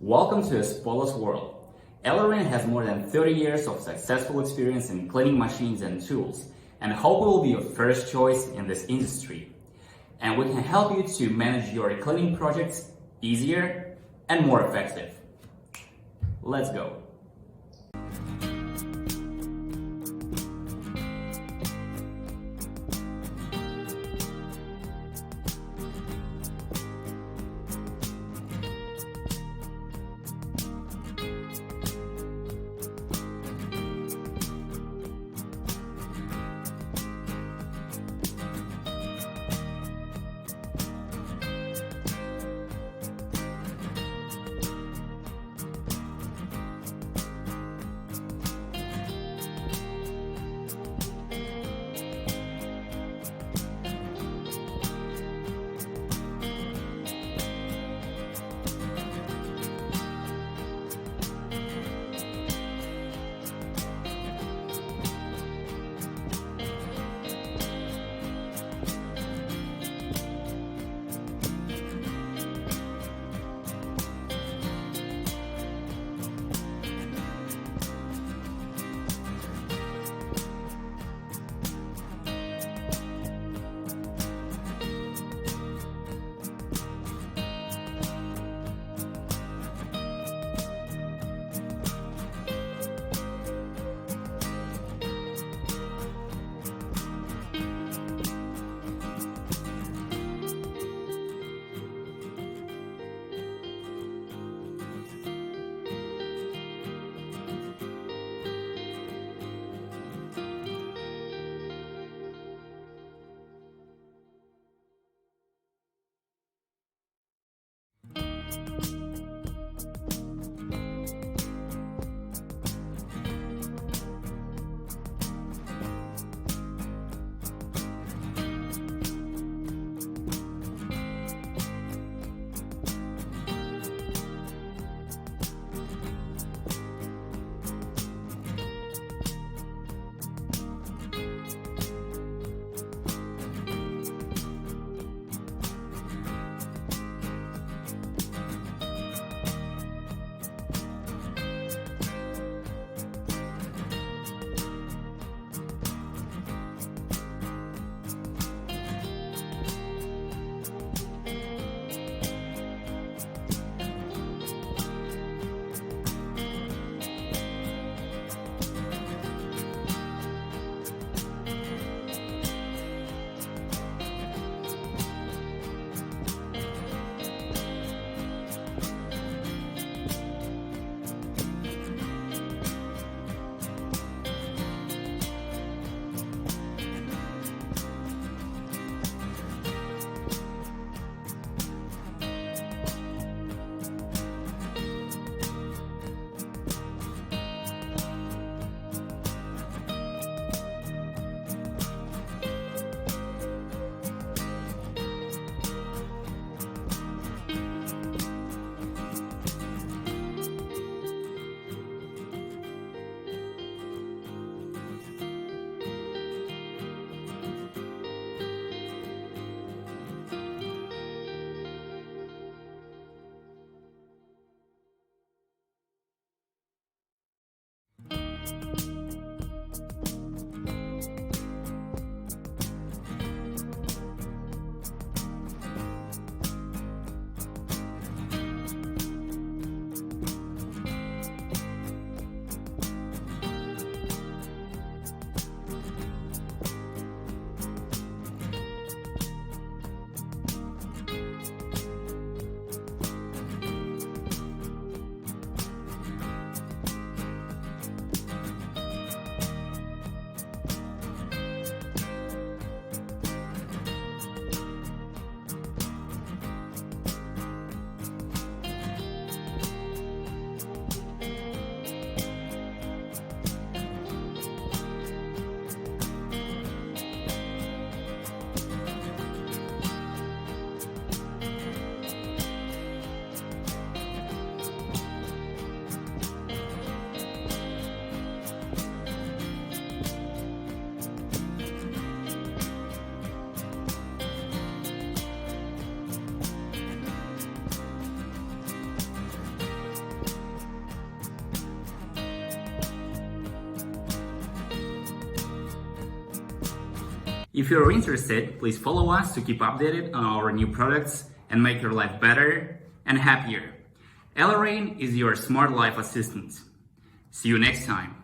Welcome to Espola's world. Ellerin has more than 30 years of successful experience in cleaning machines and tools, and hope we will be your first choice in this industry. And we can help you to manage your cleaning projects easier and more effective. Let's go. If you're interested, please follow us to keep updated on our new products and make your life better and happier. Elerain is your smart life assistant. See you next time.